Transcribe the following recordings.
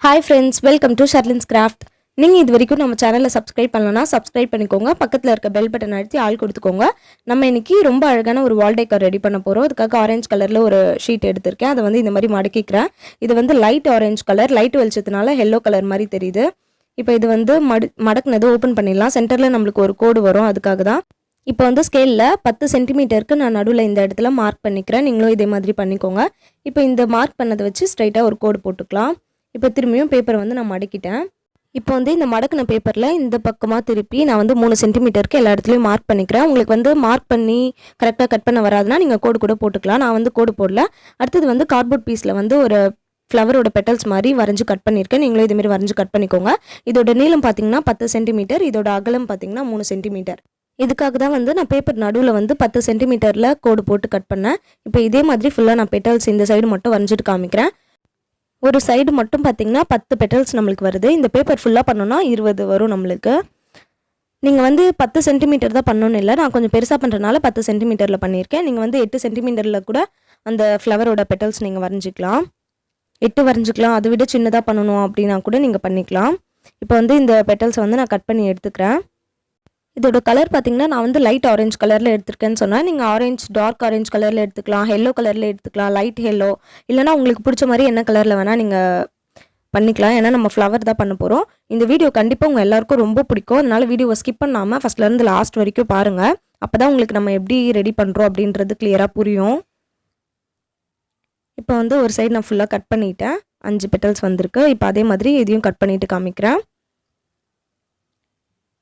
Hi friends, welcome to Sherlin's Craft. நீங்க இது வரைக்கும் நம்ம சேனலை சப்ஸ்கிரைப் பண்ணலனா சப்ஸ்கிரைப் பண்ணிக்கோங்க. பக்கத்துல இருக்க பெல் பட்டன் அழுத்தி ஆல் கொடுத்துக்கோங்க. நம்ம இன்னைக்கு ரொம்ப அழகான ஒரு வால் டெக்கர் ரெடி பண்ண போறோம். அதுக்காக ஆரஞ்சு கலர்ல ஒரு ஷீட் எடுத்துர்க்கேன். அதை வந்து இந்த மாதிரி மடக்கிக்கிறேன். இது வந்து லைட் ஆரஞ்சு கலர், லைட் வெளிச்சத்தினால yellow கலர் மாதிரி தெரியுது. இப்போ இது வந்து மடக்குனது ஓபன் பண்ணிடலாம். சென்டர்ல நமக்கு ஒரு கோடு வரும், அதுக்காக தான். இப்போ வந்து ஸ்கேல்ல 10 சென்டிமீட்டருக்கு நான் நடுவில் இந்த இடத்துல மார்க் பண்ணிக்கிறேன். நீங்களும் இதே மாதிரி பண்ணிக்கோங்க. இப்போ இந்த மார்க் பண்ணதை வச்சு ஸ்ட்ரைட்டாக ஒரு கோடு போட்டுக்கலாம். இப்போ திரும்பியும் பேப்பரை வந்து நான் மடக்கிட்டேன். இப்போ வந்து இந்த மடக்கின பேப்பரில் இந்த பக்கமாக திருப்பி நான் வந்து 3 சென்டிமீட்டருக்கு எல்லா இடத்துலையும் மார்க் பண்ணிக்கிறேன். உங்களுக்கு வந்து மார்க் பண்ணி கரெக்டாக கட் பண்ண வராதுன்னா நீங்கள் கோடு கூட போட்டுக்கலாம். நான் வந்து கோடு போடல. அடுத்தது வந்து கார்ட்போர்ட் பீஸில் வந்து ஒரு ஃப்ளவரோட பெட்டல்ஸ் மாதிரி வரைஞ்சி கட் பண்ணியிருக்கேன். நீங்களும் இதேமாரி வரைஞ்சி கட் பண்ணிக்கோங்க. இதோட நீளம் பார்த்தீங்கன்னா 10 சென்டிமீட்டர், இதோட அகலம் பார்த்தீங்கன்னா 3 சென்டிமீட்டர். இதுக்காக தான் வந்து நான் பேப்பர் நடுவில் வந்து 10 சென்டிமீட்டரில் கோடு போட்டு கட் பண்ணேன். இப்போ இதே மாதிரி ஃபுல்லாக நான் பெட்டல்ஸ் இந்த சைடு மட்டும் வரைஞ்சிட்டு காமிக்கிறேன். ஒரு சைடு மட்டும் பார்த்தீங்கன்னா 10 பெட்டல்ஸ் நம்மளுக்கு வருது. இந்த பேப்பர் ஃபுல்லாக பண்ணோன்னா 20 வரும் நம்மளுக்கு. நீங்கள் வந்து 10 சென்டிமீட்டர் தான் பண்ணணும்னு இல்லை, நான் கொஞ்சம் பெருசாக பண்ணுறதுனால 10 சென்டிமீட்டரில் பண்ணியிருக்கேன். நீங்கள் வந்து 8 சென்டிமீட்டரில் கூட அந்த ஃப்ளவரோட பெட்டல்ஸ் நீங்கள் வரைஞ்சிக்கலாம். 8 வரைஞ்சிக்கலாம். அதை விட சின்னதாக பண்ணணும் அப்படின்னா கூட நீங்கள் பண்ணிக்கலாம். இப்போ வந்து இந்த பெட்டல்ஸை வந்து நான் கட் பண்ணி எடுத்துக்கிறேன். இதோட கலர் பார்த்தீங்கன்னா நான் வந்து லைட் ஆரஞ்சு கலரில் எடுத்துருக்கேன்னு சொன்னால், நீங்கள் ஆரஞ்சு டார்க் ஆரஞ்சு கலரில் எடுத்துக்கலாம், எல்லோ கலரில் எடுத்துக்கலாம், லைட் எல்லோ, இல்லைனா உங்களுக்கு பிடிச்ச மாதிரி என்ன கலரில் வேணால் நீங்கள் பண்ணிக்கலாம். ஏன்னா நம்ம ஃப்ளவர் தான் பண்ண போகிறோம். இந்த வீடியோ கண்டிப்பாக உங்கள் எல்லாருக்கும் ரொம்ப பிடிக்கும். அதனால் வீடியோவை ஸ்கிப் பண்ணாமல் ஃபஸ்ட்லேருந்து லாஸ்ட் வரைக்கும் பாருங்கள். அப்போ தான் உங்களுக்கு நம்ம எப்படி ரெடி பண்ணுறோம் அப்படின்றது கிளியராக புரியும். இப்போ வந்து ஒரு சைடு நான் ஃபுல்லாக கட் பண்ணிட்டேன். 5 பெட்டல்ஸ் வந்திருக்கு. இப்போ அதே மாதிரி இதையும் கட் பண்ணிவிட்டு காமிக்கிறேன்.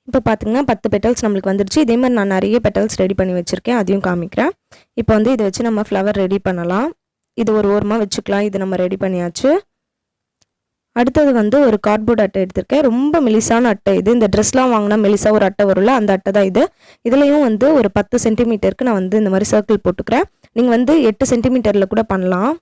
இப்போ பார்த்தீங்கன்னா 10 பெட்டல்ஸ் நம்மளுக்கு வந்துடுச்சு. இதே மாதிரி நான் நிறைய பெட்டல்ஸ் ரெடி பண்ணி வச்சுருக்கேன், அதையும் காமிக்கிறேன். இப்போ வந்து இதை வச்சு நம்ம ஃப்ளவர் ரெடி பண்ணலாம். இது ஒரு ஓரமாக வச்சுக்கலாம். இது நம்ம ரெடி பண்ணியாச்சு. அடுத்தது வந்து ஒரு கார்ட்போர்ட் அட்டை எடுத்திருக்கேன். ரொம்ப மெலிசான அட்டை இது. இந்த ட்ரெஸ்லாம் வாங்கினா மெலிசாக ஒரு அட்டை வரும்ல, அந்த அட்டை தான் இது. இதுலேயும் வந்து ஒரு 10 சென்டிமீட்டருக்கு நான் வந்து இந்த மாதிரி சர்க்கிள் போட்டுக்கிறேன். நீங்கள் வந்து 8 சென்டிமீட்டரில் கூட பண்ணலாம்.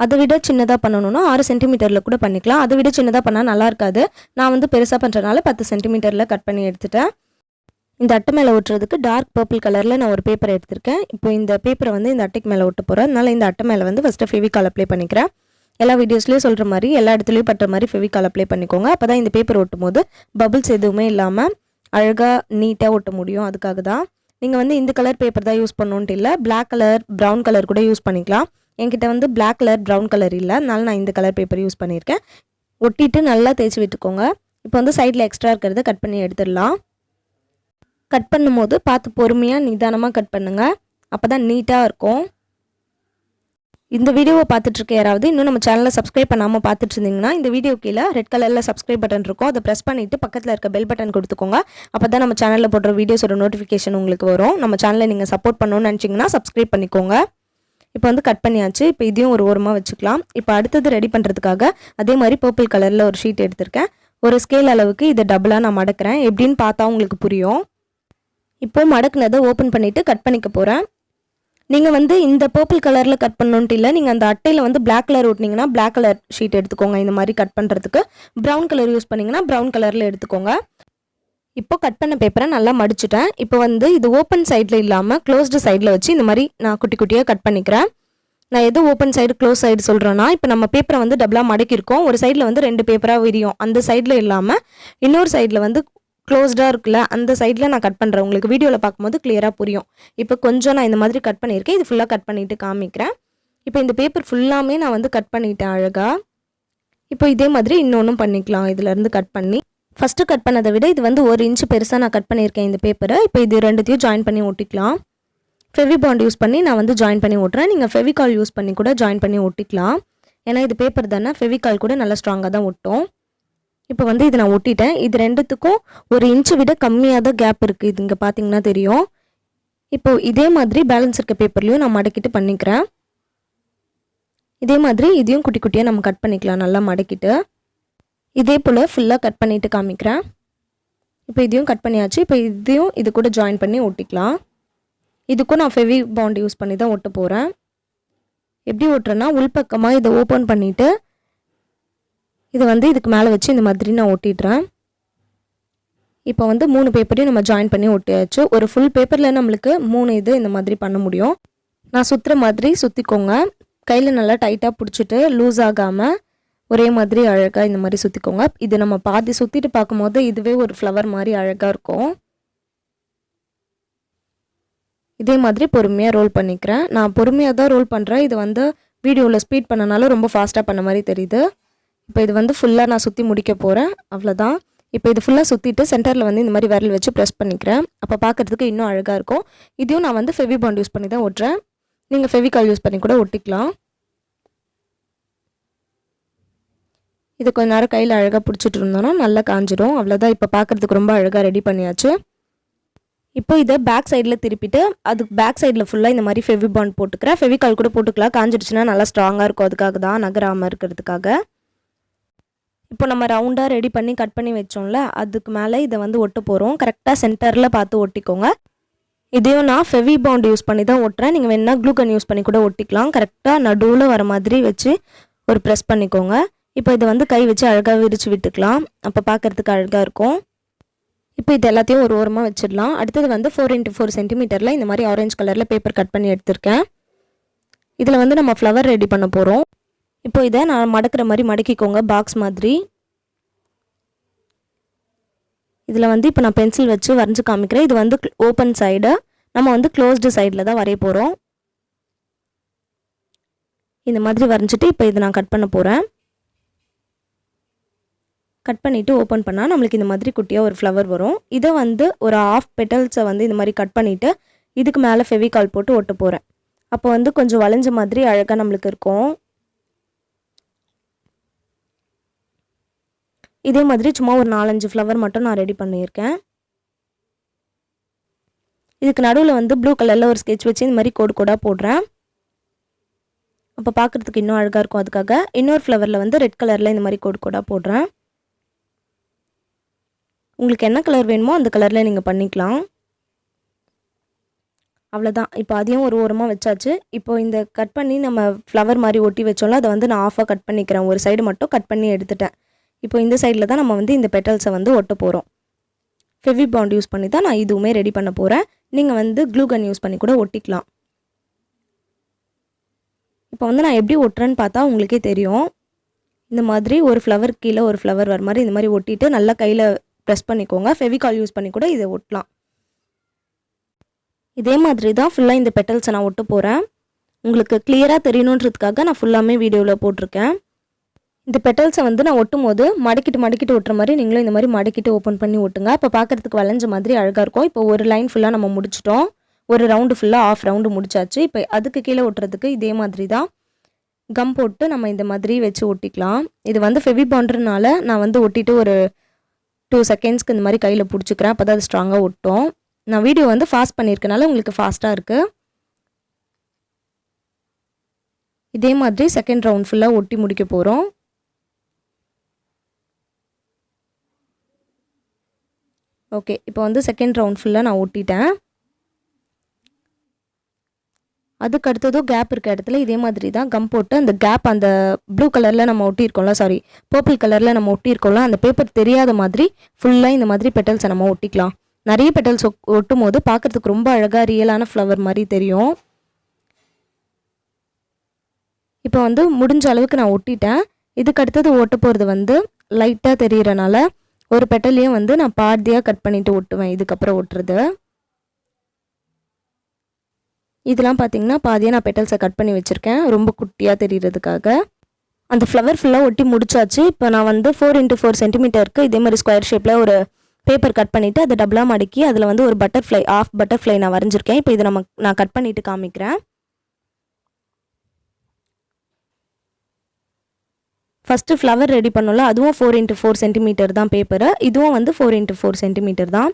அதை விட சின்னதாக பண்ணணும்னா 6 சென்டிமீட்டரில் கூட பண்ணிக்கலாம். அதை விட சின்னதாக பண்ணால் நல்லா இருக்காது. நான் வந்து பெருசாக பண்ணுறதுனால 10 சென்டிமீட்டரில் கட் பண்ணி எடுத்துட்டேன். இந்த அட்டை மேலே ஒட்டுறதுக்கு டார்க் பர்பிள் கலரில் நான் ஒரு பேப்பர் எடுத்திருக்கேன். இப்போ இந்த பேப்பரை வந்து இந்த அட்டைக்கு மேலே ஒட்ட போகிறேன். அதனால் இந்த அட்டை மேலே வந்து ஃபஸ்ட்டு ஃபெவிகால் அப்ளை பண்ணிக்கிறேன். எல்லா வீடியோஸ்லேயும் சொல்கிற மாதிரி எல்லா இடத்துலையும் பட்டுற மாதிரி ஃபெவிகால் அப்ளை பண்ணிக்கோங்க. அப்போ தான் இந்த பேப்பர் ஒட்டும் போது பபிள்ஸ் எதுவுமே இல்லாமல் அழகாக நீட்டாக ஒட்ட முடியும். அதுக்காக தான். நீங்கள் வந்து இந்த கலர் பேப்பர் தான் யூஸ் பண்ணணுன்ட்டு இல்லை, பிளாக் கலர் ப்ரௌன் கலர் கூட யூஸ் பண்ணிக்கலாம். என்கிட்ட வந்து பிளாக் கலர் ப்ரௌன் கலர் இல்லை, அதனால நான் இந்த கலர் பேப்பர் யூஸ் பண்ணியிருக்கேன். ஒட்டிட்டு நல்லா தேய்ச்சி விட்டுக்கோங்க. இப்போ வந்து சைடில் எக்ஸ்ட்ரா இருக்கிறத கட் பண்ணி எடுத்துடலாம். கட் பண்ணும்போது பார்த்து பொறுமையாக நிதானமாக கட் பண்ணுங்கள். அப்போ தான் நீட்டாக இருக்கும். இந்த வீடியோவை பார்த்துட்ருக்க யாராவது இன்னும் நம்ம சேனலை சப்ஸ்கிரைப் பண்ணாமல் பார்த்துட்டு இருந்தீங்கன்னா, இந்த வீடியோ கீழே ரெட் கலரில் சப்ஸ்கிரைப் பட்டன் இருக்கும். அதை ப்ரெஸ் பண்ணிவிட்டு பக்கத்தில் இருக்க பெல் பட்டன் கொடுத்துக்கோங்க. அப்போ தான் நம்ம சேனலில் போடுற வீடியோஸோட நோட்டிஃபிகேஷன் உங்களுக்கு வரும். நம்ம சேனலை நீங்கள் சப்போர்ட் பண்ணணும்னு நினச்சிங்கன்னா சப்ஸ்கிரைப் பண்ணிக்கோங்க. இப்போ வந்து கட் பண்ணியாச்சு. இப்போ இதையும் ஒரு ஓரமாக வச்சுக்கலாம். இப்போ அடுத்தது ரெடி பண்ணுறதுக்காக அதே மாதிரி பர்பிள் கலரில் ஒரு ஷீட் எடுத்திருக்கேன். ஒரு ஸ்கேல் அளவுக்கு இதை டபுளாக நான் மடக்கிறேன். எப்படின்னு பார்த்தா உங்களுக்கு புரியும். இப்போ மடக்குனதை ஓப்பன் பண்ணிவிட்டு கட் பண்ணிக்க போகிறேன். நீங்கள் வந்து இந்த பர்பிள் கலரில் கட் பண்ணணுன்ட்டு இல்லை, நீங்கள் அந்த அட்டையில் வந்து பிளாக் கலர் ஓட்டினீங்கன்னா பிளாக் கலர் ஷீட் எடுத்துக்கோங்க. இந்த மாதிரி கட் பண்ணுறதுக்கு ப்ரௌன் கலர் யூஸ் பண்ணிங்கன்னா ப்ரௌன் கலரில் எடுத்துக்கோங்க. இப்போ கட் பண்ண பேப்பரை நல்லா மடிச்சுட்டேன். இப்போ வந்து இது ஓப்பன் சைடில் இல்லாமல் க்ளோஸ்டு சைடில் வச்சு இந்த மாதிரி நான் குட்டி குட்டியாக கட் பண்ணிக்கிறேன். நான் எது ஓப்பன் சைடு க்ளோஸ் சைடு சொல்கிறேன்னா, இப்போ நம்ம பேப்பரை வந்து டபுளாக மடக்கியிருக்கோம். ஒரு சைடில் வந்து 2 பேப்பராக விரியும். அந்த சைடில் இல்லாமல் இன்னொரு சைடில் வந்து க்ளோஸ்டாக இருக்குல்ல, அந்த சைடில் நான் கட் பண்ணுறேன். உங்களுக்கு வீடியோவில் பார்க்கும்போது கிளியராக புரியும். இப்போ கொஞ்சம் நான் இந்த மாதிரி கட் பண்ணியிருக்கேன். இது ஃபுல்லாக கட் பண்ணிவிட்டு காமிக்கிறேன். இப்போ இந்த பேப்பர் ஃபுல்லாமே நான் வந்து கட் பண்ணிட்டேன் அழகாக. இப்போ இதே மாதிரி இன்னொன்றும் பண்ணிக்கலாம். இதிலேருந்து கட் பண்ணி ஃபஸ்ட்டு கட் பண்ணதை விட இது வந்து 1 இன்ச்சு பெருசாக நான் கட் பண்ணியிருக்கேன் இந்த பேப்பரை. இப்போ இது ரெண்டுத்தையும் ஜாயின் பண்ணி ஒட்டிக்கலாம். ஃபெவி பாண்ட் யூஸ் பண்ணி நான் வந்து ஜாயின் பண்ணி ஒட்டுறேன். நீங்கள் ஃபெவிகால் யூஸ் பண்ணி கூட ஜாயின் பண்ணி ஒட்டிக்கலாம். ஏன்னா இது பேப்பர் தானே, ஃபெவிகால் கூட நல்லா ஸ்ட்ராங்காக தான் ஒட்டும். இப்போ வந்து இது நான் ஒட்டிட்டேன். இது ரெண்டுத்துக்கும் 1 இன்ச்சு விட கம்மியாக தான் கேப் இருக்குது. இது இங்கே பார்த்தீங்கன்னா தெரியும். இப்போ இதே மாதிரி பேலன்ஸ் இருக்க பேப்பர்லையும் நான் மடக்கிட்டு பண்ணிக்கிறேன். இதே மாதிரி இதையும் குட்டி குட்டியாக நம்ம கட் பண்ணிக்கலாம் நல்லா மடக்கிட்டு. இதே போல் ஃபுல்லாக கட் பண்ணிவிட்டு காமிக்கிறேன். இப்போ இதையும் கட் பண்ணியாச்சு. இப்போ இதையும் இது கூட ஜாயின் பண்ணி ஒட்டிக்கலாம். இதுக்கும் நான் ஃபெவி பாண்ட் யூஸ் பண்ணி தான் ஒட்ட போகிறேன். எப்படி ஒட்டுறேன்னா, உள்பக்கமாக இதை ஓப்பன் பண்ணிவிட்டு இதை வந்து இதுக்கு மேலே வச்சு இந்த மாதிரி நான் ஒட்டிடுறேன். இப்போ வந்து 3 பேப்பரையும் நம்ம ஜாயின் பண்ணி ஒட்டியாச்சு. ஒரு ஃபுல் பேப்பரில் நம்மளுக்கு 3 இது இந்த மாதிரி பண்ண முடியும். நான் சுற்றுற மாதிரி சுற்றிக்கோங்க. கையில் நல்லா டைட்டாக பிடிச்சிட்டு லூஸ் ஆகாமல் ஒரே மாதிரி அழகாக இந்த மாதிரி சுற்றிக்கோங்க. இது நம்ம பாதி சுற்றிட்டு பார்க்கும்போது இதுவே ஒரு ஃப்ளவர் மாதிரி அழகாக இருக்கும். இதே மாதிரி பொறுமையாக ரோல் பண்ணிக்கிறேன். நான் பொறுமையாக தான் ரோல் பண்ணுறேன். இது வந்து வீடியோவில் ஸ்பீட் பண்ணனால ரொம்ப ஃபாஸ்ட்டாக பண்ண மாதிரி தெரியுது. இப்போ இது வந்து ஃபுல்லாக நான் சுற்றி முடிக்க போகிறேன். அவ்வளோதான். இப்போ இது ஃபுல்லாக சுற்றிட்டு சென்டரில் வந்து இந்த மாதிரி விரல் வச்சு ப்ரெஸ் பண்ணிக்கிறேன். அப்போ பார்க்குறதுக்கு இன்னும் அழகாக இருக்கும். இதையும் நான் வந்து ஃபெவி பாண்ட் யூஸ் பண்ணி தான் ஒட்டுறேன். நீங்கள் ஃபெவிகால் யூஸ் பண்ணி கூட ஒட்டிக்கலாம். இது கொஞ்ச நேரம் கையில் அழகாக பிடிச்சிட்டு இருந்தோன்னா நல்லா காஞ்சிடும். அவ்வளோதான். இப்போ பார்க்குறதுக்கு ரொம்ப அழகாக ரெடி பண்ணியாச்சு. இப்போ இதை பேக் சைடில் திருப்பிட்டு அதுக்கு பேக் சைடில் ஃபுல்லாக இந்த மாதிரி ஃபெவி பாண்ட் போட்டுக்கிறேன். ஃபெவிகால் கூட போட்டுக்கலாம். காஞ்சிடுச்சுன்னா நல்லா ஸ்ட்ராங்காக இருக்கும். அதுக்காக தான், நகராமல் இருக்கிறதுக்காக. இப்போ நம்ம ரவுண்டாக ரெடி பண்ணி கட் பண்ணி வச்சோம்ல, அதுக்கு மேலே இதை வந்து ஒட்ட போகிறோம். கரெக்டாக சென்டரில் பார்த்து ஒட்டிக்கோங்க. இதையும் நான் ஃபெவி பாண்ட் யூஸ் பண்ணி தான் ஒட்டுறேன். நீங்கள் வேணால் க்ளூ கன் யூஸ் பண்ணி கூட ஒட்டிக்கலாம். கரெக்டாக நடுவில் வர மாதிரி வச்சு ஒரு ப்ரெஸ் பண்ணிக்கோங்க. இப்போ இதை வந்து கை வச்சு அழகாக விரித்து விட்டுக்கலாம். அப்போ பார்க்குறதுக்கு அழகாக இருக்கும். இப்போ இது எல்லாத்தையும் ஒரு ஓரமாக வச்சிடலாம். அடுத்தது வந்து 4x4 சென்டிமீட்டரில் இந்த மாதிரி ஆரஞ்சு கலரில் பேப்பர் கட் பண்ணி எடுத்திருக்கேன். இதில் வந்து நம்ம ஃப்ளவர் ரெடி பண்ண போகிறோம். இப்போ இதை நான் மடக்கிற மாதிரி மடக்கிக்கோங்க, பாக்ஸ் மாதிரி. இதில் வந்து இப்போ நான் பென்சில் வச்சு வரைஞ்சி காமிக்கிறேன். இது வந்து ஓப்பன் சைடு, நம்ம வந்து க்ளோஸ்டு சைடில் தான் வரைய போகிறோம். இந்த மாதிரி வரைஞ்சிட்டு இப்போ இதை நான் கட் பண்ண போகிறேன். கட் பண்ணிவிட்டு ஓப்பன் பண்ணால் நம்மளுக்கு இந்த மாதிரி குட்டியாக ஒரு ஃப்ளவர் வரும். இதை வந்து ஒரு ஆஃப் பெட்டல்ஸை வந்து இந்த மாதிரி கட் பண்ணிவிட்டு இதுக்கு மேலே ஃபெவிகால் போட்டு ஒட்ட போகிறேன். அப்போ வந்து கொஞ்சம் வளைஞ்ச மாதிரி அழகாக நம்மளுக்கு இருக்கும். இதே மாதிரி சும்மா ஒரு 4-5 ஃப்ளவர் மட்டும் நான் ரெடி பண்ணியிருக்கேன். இதுக்கு நடுவில் வந்து ப்ளூ கலரில் ஒரு ஸ்கெட்ச் வச்சு இந்த மாதிரி கோடு கோடாக போடுறேன். அப்போ பார்க்குறதுக்கு இன்னும் அழகாக இருக்கும். அதுக்காக இன்னொரு ஃப்ளவரில் வந்து ரெட் கலரில் இந்த மாதிரி கோடு கோடாக போடுறேன். உங்களுக்கு என்ன கலர் வேணுமோ அந்த கலரில் நீங்கள் பண்ணிக்கலாம். அவ்வளோதான். இப்போ அதையும் ஒரு ஓரமாக வச்சாச்சு. இப்போ இந்த கட் பண்ணி நம்ம ஃப்ளவர் மாதிரி ஒட்டி வச்சோம்ல, அதை வந்து நான் ஆஃபாக கட் பண்ணிக்கிறேன். ஒரு சைடு மட்டும் கட் பண்ணி எடுத்துட்டேன். இப்போ இந்த சைடில் தான் நம்ம வந்து இந்த பெட்டல்ஸை வந்து ஒட்ட போகிறோம். ஃபெவி பாண்ட் யூஸ் பண்ணி தான் நான் இதுவுமே ரெடி பண்ண போகிறேன். நீங்கள் வந்து க்ளூ கன் யூஸ் பண்ணி கூட ஒட்டிக்கலாம். இப்போ வந்து நான் எப்படி ஒட்டுறேன்னு பார்த்தா உங்களுக்கே தெரியும். இந்த மாதிரி ஒரு ஃப்ளவர் கீழே ஒரு ஃப்ளவர் வர மாதிரி இந்த மாதிரி ஒட்டிட்டு நல்லா கையில் ப்ரெஸ் பண்ணிக்கோங்க. ஃபெவிகால் யூஸ் பண்ணி கூட இதை ஒட்டலாம். இதே மாதிரி தான் ஃபுல்லாக இந்த பெட்டல்ஸை நான் ஒட்ட போகிறேன். உங்களுக்கு கிளியராக தெரியணுன்றதுக்காக நான் ஃபுல்லாமே வீடியோவில் போட்டிருக்கேன். இந்த பெட்டல்ஸை வந்து நான் ஒட்டும் போது மடக்கிட்டு ஒட்டுற மாதிரி நீங்களும் இந்த மாதிரி மடக்கிட்டு ஓப்பன் பண்ணி ஒட்டுங்க. அப்போ பார்க்குறதுக்கு வளைஞ்ச மாதிரி அழகாக இருக்கும். இப்போ ஒரு லைன் ஃபுல்லாக நம்ம முடிச்சிட்டோம். ஒரு ரவுண்டு ஃபுல்லாக ஆஃப் ரவுண்டு முடிச்சாச்சு. இப்போ அதுக்கு கீழே ஒட்டுறதுக்கு இதே மாதிரி தான் கம் போட்டு நம்ம இந்த மாதிரி வச்சு ஒட்டிக்கலாம். இது வந்து ஃபெவி பாண்டுனால நான் வந்து ஒட்டிட்டு ஒரு 2 செகண்ட்ஸ்க்கு இந்த மாதிரி கையில் பிடிச்சிக்கிறேன். அப்போ தான் அது ஸ்ட்ராங்காக ஒட்டும். நான் வீடியோ வந்து ஃபாஸ்ட் பண்ணியிருக்கனால உங்களுக்கு ஃபாஸ்ட்டாக இருக்குது. இதே மாதிரி செகண்ட் ரவுண்ட் ஃபுல்லாக ஒட்டி முடிக்க போகிறோம். ஓகே, இப்போ வந்து செகண்ட் ரவுண்ட் ஃபுல்லாக நான் ஒட்டிட்டேன். அதுக்கு அடுத்ததும் கேப் இருக்க இடத்துல இதே மாதிரி தான் கம் போட்டு அந்த கேப் அந்த ப்ளூ கலரில் நம்ம ஒட்டியிருக்கோம்ல, சாரி பர்பிள் கலரில் நம்ம ஒட்டியிருக்கோம்ல, அந்த பேப்பர் தெரியாத மாதிரி ஃபுல்லாக இந்த மாதிரி பெட்டல்ஸை நம்ம ஒட்டிக்கலாம். நிறைய பெட்டல்ஸ் ஒட்டும் போது பார்க்குறதுக்கு ரொம்ப அழகாக ரியலான ஃப்ளவர் மாதிரி தெரியும். இப்போ வந்து முடிஞ்ச அளவுக்கு நான் ஒட்டிட்டேன். இதுக்கு அடுத்தது ஒட்ட போகிறது வந்து லைட்டாக தெரிகிறனால ஒரு பெட்டலையும் வந்து நான் பாதியாக கட் பண்ணிவிட்டு ஒட்டுவேன். இதுக்கப்புறம் ஒட்டுறது இதெல்லாம் பார்த்தீங்கன்னா பாதியாக நான் பெட்டல்ஸை கட் பண்ணி வச்சுருக்கேன், ரொம்ப குட்டியாக தெரிகிறதுக்காக. அந்த ஃப்ளவர் ஃபுல்லாக ஒட்டி முடிச்சாச்சு. இப்போ நான் வந்து 4x4 சென்டிமீட்டருக்கு இதே மாதிரி ஸ்கொயர் ஷேப்பில் ஒரு பேப்பர் கட் பண்ணிவிட்டு அதை டபுளாக மடக்கி அதில் வந்து ஒரு பட்டர்ஃப்ளை ஆஃப் பட்டர்ஃப்ளை நான் வரைஞ்சிருக்கேன். இப்போ இதை நான் கட் பண்ணிவிட்டு காமிக்கிறேன். ஃபஸ்ட்டு ஃப்ளவர் ரெடி பண்ணோம்ல, அதுவும் 4x4 சென்டிமீட்டர் தான் பேப்பரு. இதுவும் வந்து 4x4 சென்டிமீட்டர் தான்.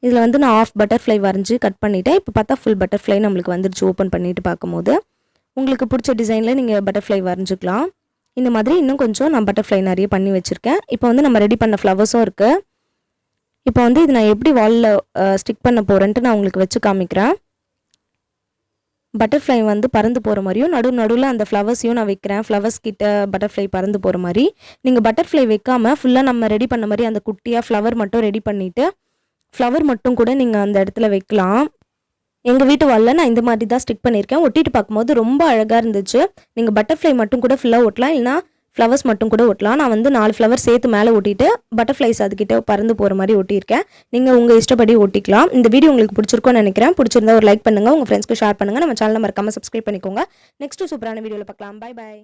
இதில் வந்து நான் ஆஃப் பட்டர்ஃப்ளை வரைஞ்சி கட் பண்ணிவிட்டேன். இப்போ பார்த்தா ஃபுல் பட்டர்ஃப்ளை நம்மளுக்கு வந்துருச்சு. ஓப்பன் பண்ணிவிட்டு பார்க்கும்போது உங்களுக்கு பிடிச்ச டிசைனில் நீங்கள் பட்டர்ஃப்ளை வரைஞ்சிக்கலாம். இந்த மாதிரி இன்னும் கொஞ்சம் நான் பட்டர்ஃப்ளை நிறைய பண்ணி வச்சுருக்கேன். இப்போ வந்து நம்ம ரெடி பண்ண ஃப்ளவர்ஸும் இருக்குது. இப்போ வந்து இது நான் எப்படி வாலில் ஸ்டிக் பண்ண போகிறேன்ட்டு நான் உங்களுக்கு வச்சு காமிக்கிறேன். பட்டர்ஃப்ளை வந்து பறந்து போகிற மாதிரியும் நடுவில் அந்த ஃப்ளவர்ஸையும் நான் வைக்கிறேன். ஃப்ளவர்ஸ் கிட்ட பட்டர்ஃப்ளை பறந்து போகிற மாதிரி. நீங்கள் பட்டர்ஃப்ளை வைக்காமல் ஃபுல்லாக நம்ம ரெடி பண்ண மாதிரி அந்த குட்டியாக ஃப்ளவர் மட்டும் ரெடி பண்ணிவிட்டு ஃப்ளவர் மட்டும் கூட நீங்கள் அந்த இடத்துல வைக்கலாம். எங்கள் வீட்டு வாலில் நான் இந்த மாதிரி தான் ஸ்டிக் பண்ணியிருக்கேன். ஒட்டிட்டு பார்க்கும்போது ரொம்ப அழகாக இருந்துச்சு. நீங்கள் பட்டர்ஃப்ளை மட்டும் கூட ஃபுல்லாக ஒட்டலாம், இல்லைனா ஃப்ளவர்ஸ் மட்டும் கூட ஒட்டலாம். நான் வந்து 4 ஃப்ளவர் சேர்த்து மேலே ஒட்டிட்டு பட்டர்ஃப்ளைஸ் அதுக்கிட்ட பறந்து போகிற மாதிரி ஒட்டியிருக்கேன். நீங்கள் உங்கள் இஷ்டப்படி ஒட்டிக்கலாம். இந்த வீடியோ உங்களுக்கு பிடிச்சிருக்கும்னு நினைக்கிறேன். பிடிச்சிருந்தா ஒரு லைக் பண்ணுங்கள், உங்கள் ஃப்ரெண்ட்ஸ்க்கு ஷேர் பண்ணுங்கள். நம்ம சேனலை மறக்காமல் சப்ஸ்கிரைப் பண்ணிக்கோங்க. நெக்ஸ்ட்டு சூப்பரான வீடியோவில் பார்க்கலாம். Bye bye.